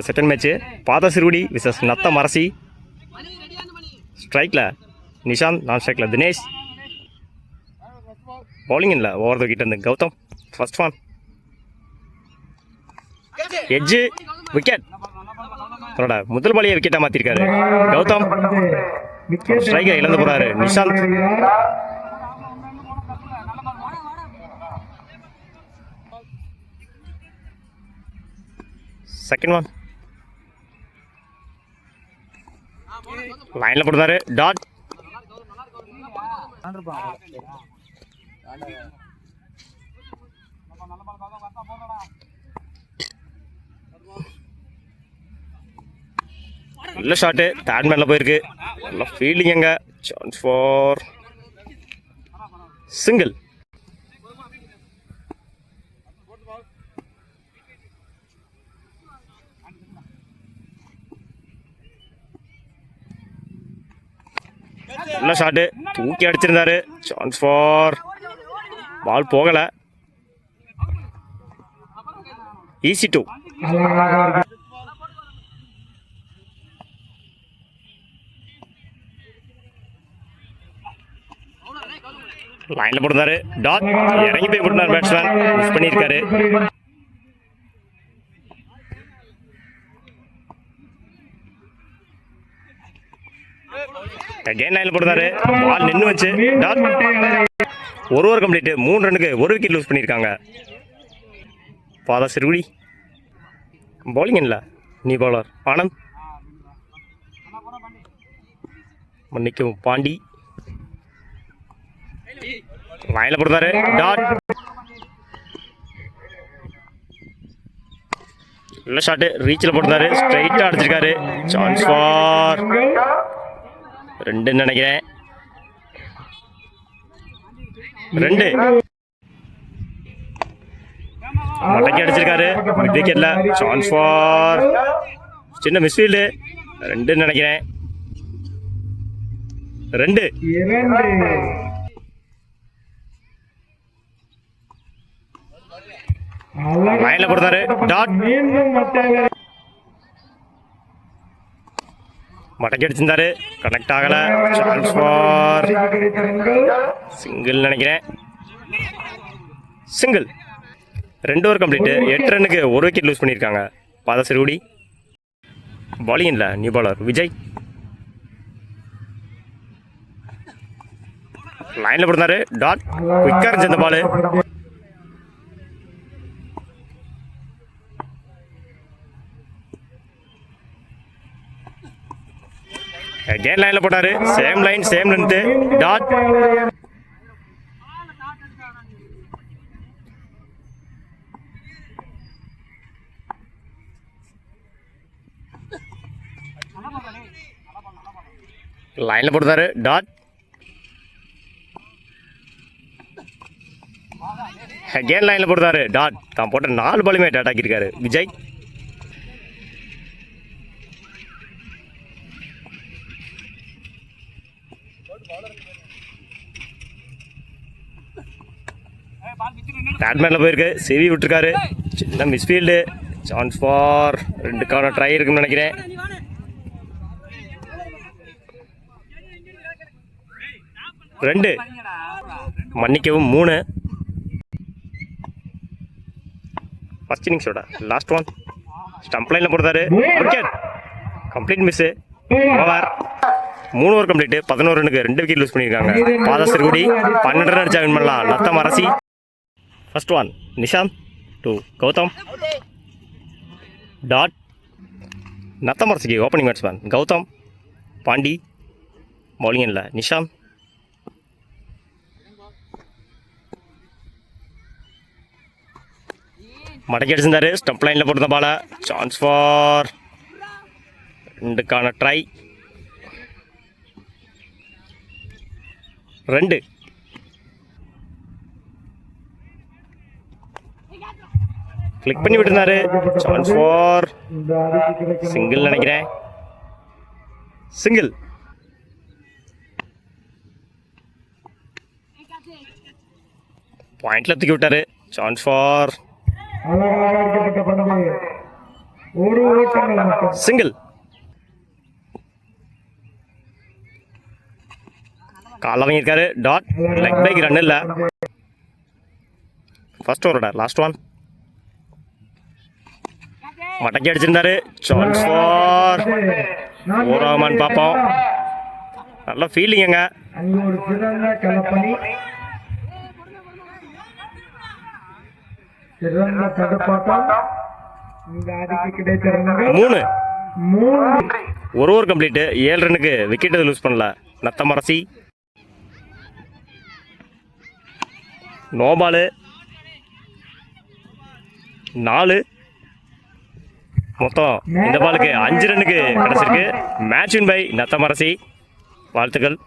Second match பாதசிறுகுடி versus Natham அரசி. ஸ்ட்ரைக்கில் நிஷாந்த், நான் ஸ்ட்ரைக்கில் தினேஷ். பவுலிங் இல்லை, ஓவர் த கிட்ட இருந்து Gautham. First one edge, wicket. அவரோட முதல் பாலியை விக்கெட்டாக மாற்றிருக்காரு கௌதம். ஸ்ட்ரைக்கை இழந்து போகிறாரு நிஷாந்த். செகண்ட் ஒன் லைனில் போடுறாரு, டாட். நல்ல ஷாட்டு, தேர்ட் மேனில் போயிருக்கு. நல்ல ஃபீல்டிங். எங்க சான்ஸ் ஃபார் சிங்கிள். நல்ல ஷாட்டு, தூக்கி அடிச்சிருந்தாரு. சான்ஸ் ஃபார் பால் போகல. Easy two. லைன்ல போடுறாரு, டாட். இறங்கி போய் போட்டார் பேட்ஸ்மேன், மிஸ் பண்ணியிருக்காரு. அகைன் லைன்ல போடுறாரு, பால் நின்று வச்சு டாட். ஒரு ஓவர் கம்ப்ளீட், 3 ரன்னுக்கு 1 விக்கெட் லூஸ் பண்ணியிருக்காங்க பாதசிறுகுடி. பவுலிங் இல்லை, நீ பவுலர் ஆனந்த். மன்னிக்கவும் பாண்டி. லைன்ல போடுறாரு, டாட். நல்ல ஷாட்டு, ரீச்சில் போடுறாரு, ஸ்ட்ரைட்டாக அடிச்சிருக்காரு. சான்ஸ் ஃபார் 2 நினைக்கிறேன். 2 மடக்கி அடிச்சிருக்காரு மிட் விக்கெட்ல. சான்ஸ் ஃபார் சின்ன மிஸ்ஃபீல்டு. 2 நினைக்கிறேன். 2 லைன்ல போடுறாரு, டாட். மடக்கி அடிச்சிருந்தாரு, கனெக்ட் ஆகல. சான்ஸ் ஃபார் சிங்கிள் நினைக்கிறேன். சிங்கிள். 2 ஓவர் கம்ப்ளீட், 8 ரன்னுக்கு 1 விக்கெட் லூஸ் பண்ணியிருக்காங்க பாதசிறுகுடி. பாலிங் இல்லை, நியூ பாலர் விஜய். லைன்ல போடுறாரு, டாட். குயிக்காக இருந்துச்சு அந்த பால். அகைன் லைன்ல போட்டாரு, same line same length, dot. லைன்ல போட்டாரு, டாட். அகைன் லைன்ல போட்டாரு, டாட். தான் போட்ட 4 பாலுமே டாட் ஆக்கியிருக்காரு விஜய். பேட்மேனில் போயிருக்கு, சிவி விட்டுருக்காரு. சின்ன மிஸ்ஃபீல்டு. சான்ஸ் ஃபார் 2க்கான ட்ரை இருக்குன்னு நினைக்கிறேன். ரெண்டு, மன்னிக்கவும் 3. ஃபர்ஸ்ட் இன்னிங்ஸோட லாஸ்ட் ஒன் ஸ்டம்ப் லைனில் போடுறாரு, wicket. Complete miss. Over. 3 over complete, 11 ரன்னுக்கு 2 விக்கெட் லூஸ் பண்ணியிருக்காங்க பாதசிறுகுடி. 12 ரன் அடிச்சா வின் பண்ணலாம் Natham Arasi. First one Nishanth to Gautham, dot. Natham அரசிக்கு opening batsman Gautham. Pandi. Bowling இல்லை, நிஷாந்த். மடக்கி அடிச்சிருந்தாரு, ஸ்டம்ப் லைனில் போட்டு பால. சான்ஸ் ஃபார் 2க்கான ட்ரை. 2 கிளிக் பண்ணி விட்டுருந்தாரு. சான்ஸ் ஃபார் சிங்கிள் நினைக்கிறேன். சிங்கிள். பாயிண்ட்ல தூக்கி விட்டாரு. சான்ஸ் ஃபார் ஒரு ஓட்டங்கள் மட்டும். சிங்கிள். கால் வாங்கியிருக்காரு. டாட். லெக் பைக் ரன் இல்லை. ஃபர்ஸ்ட் ஓவரோட லாஸ்ட் ஒன். மடக்கி அடிச்சிருந்தாரு. சான்ஸ் ஃபார் ஓராமான்னு பார்ப்போம். நல்ல ஃபீலிங்குங்க. அங்கு ஒரு சிறந்த களப்பணி, சிறந்த தடுப்பாட்டம் இந்த அடிக்கு கிடைத்திருந்தது. 3 3 ஒரு ஓவர் கம்ப்ளீட்டு. 7 ரனுக்கு விக்கெட் லூஸ் பண்ணல நத்தமரசி. நோ பாலு. 4 மொத்தம் இந்த பாலுக்கு 5 ரனுக்கு கிடச்சிருக்கு. Match win by Nathamarasi. வாழ்த்துக்கள்.